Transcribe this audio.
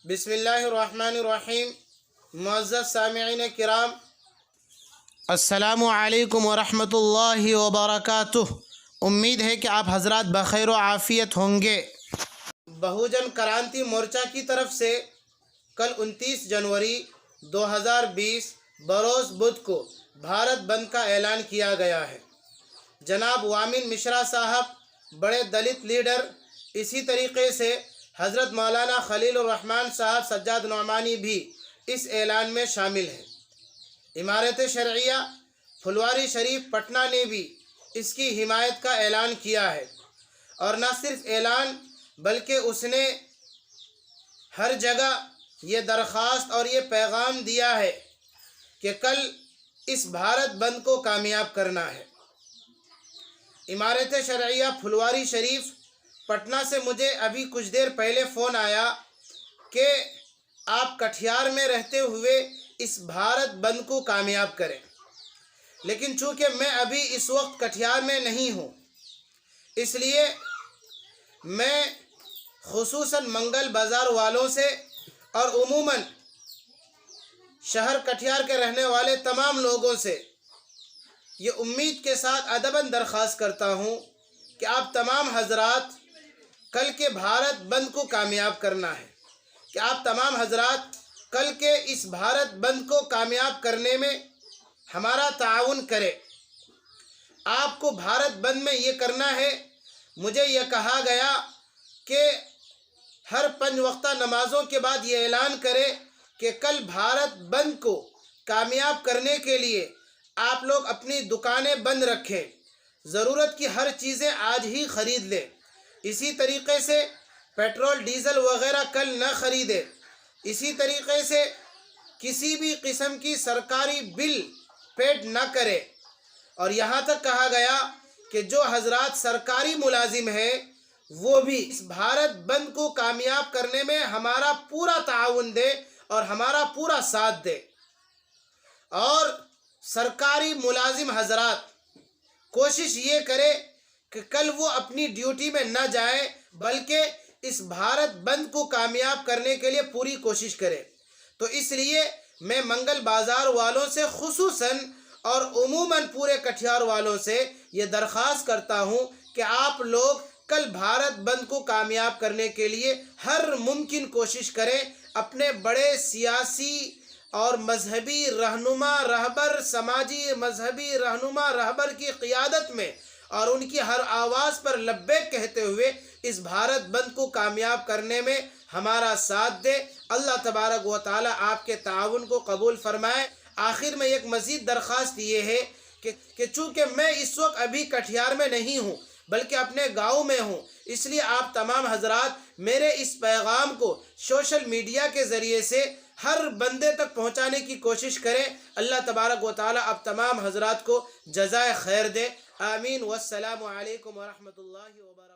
بسم اللہ الرحمن الرحیم۔ معزز سامعین کرام، السلام علیکم ورحمۃ اللہ وبرکاتہ۔ امید ہے کہ آپ حضرات بخیر و عافیت ہوں گے۔ بہوجن کرانتی مورچہ کی طرف سے کل 29 جنوری 2020 بروز بدھ کو بھارت بند کا اعلان کیا گیا ہے۔ جناب وامن مشرا صاحب بڑے دلت لیڈر، اسی طریقے سے حضرت مولانا خلیل الرحمن صاحب سجاد نعمانی بھی اس اعلان میں شامل ہیں۔ امارت شرعیہ پھلواری شریف پٹنہ نے بھی اس کی حمایت کا اعلان کیا ہے، اور نہ صرف اعلان بلکہ اس نے ہر جگہ یہ درخواست اور یہ پیغام دیا ہے کہ کل اس بھارت بند کو کامیاب کرنا ہے۔ امارت شرعیہ پھلواری شریف پٹنہ سے مجھے ابھی کچھ دیر پہلے فون آیا کہ آپ کٹھیار میں رہتے ہوئے اس بھارت بند کو کامیاب کریں، لیکن چونکہ میں ابھی اس وقت کٹھیار میں نہیں ہوں، اس لیے میں خصوصاً منگل بازار والوں سے اور عموماً شہر کٹھیار کے رہنے والے تمام لوگوں سے یہ امید کے ساتھ ادباً درخواست کرتا ہوں کہ آپ تمام حضرات کل کے بھارت بند کو کامیاب کرنا ہے، کہ آپ تمام حضرات کل کے اس بھارت بند کو کامیاب کرنے میں ہمارا تعاون کرے۔ آپ کو بھارت بند میں یہ کرنا ہے، مجھے یہ کہا گیا کہ ہر 5 وقتہ نمازوں کے بعد یہ اعلان کرے کہ کل بھارت بند کو کامیاب کرنے کے لیے آپ لوگ اپنی دکانیں بند رکھیں، ضرورت کی ہر چیزیں آج ہی خرید لیں۔ اسی طریقے سے پیٹرول ڈیزل وغیرہ کل نہ خریدے۔ اسی طریقے سے کسی بھی قسم کی سرکاری بل پیڈ نہ کرے، اور یہاں تک کہا گیا کہ جو حضرات سرکاری ملازم ہیں وہ بھی اس بھارت بند کو کامیاب کرنے میں ہمارا پورا تعاون دے اور ہمارا پورا ساتھ دے۔ اور سرکاری ملازم حضرات کوشش یہ کرے کہ کل وہ اپنی ڈیوٹی میں نہ جائیں، بلکہ اس بھارت بند کو کامیاب کرنے کے لیے پوری کوشش کرے۔ تو اس لیے میں منگل بازار والوں سے خصوصاً اور عموماً پورے کٹھیار والوں سے یہ درخواست کرتا ہوں کہ آپ لوگ کل بھارت بند کو کامیاب کرنے کے لیے ہر ممکن کوشش کریں۔ اپنے بڑے سیاسی اور مذہبی رہنما رہبر، سماجی مذہبی رہنما رہبر کی قیادت میں اور ان کی ہر آواز پر لبیک کہتے ہوئے اس بھارت بند کو کامیاب کرنے میں ہمارا ساتھ دے۔ اللہ تبارک و تعالی آپ کے تعاون کو قبول فرمائے۔ آخر میں ایک مزید درخواست یہ ہے کہ چونکہ میں اس وقت ابھی کٹھیار میں نہیں ہوں بلکہ اپنے گاؤں میں ہوں، اس لیے آپ تمام حضرات میرے اس پیغام کو سوشل میڈیا کے ذریعے سے ہر بندے تک پہنچانے کی کوشش کریں۔ اللہ تبارک و تعالی آپ تمام حضرات کو جزائے خیر دے۔ آمین۔ والسلام علیکم ورحمۃ اللہ وبرکاتہ۔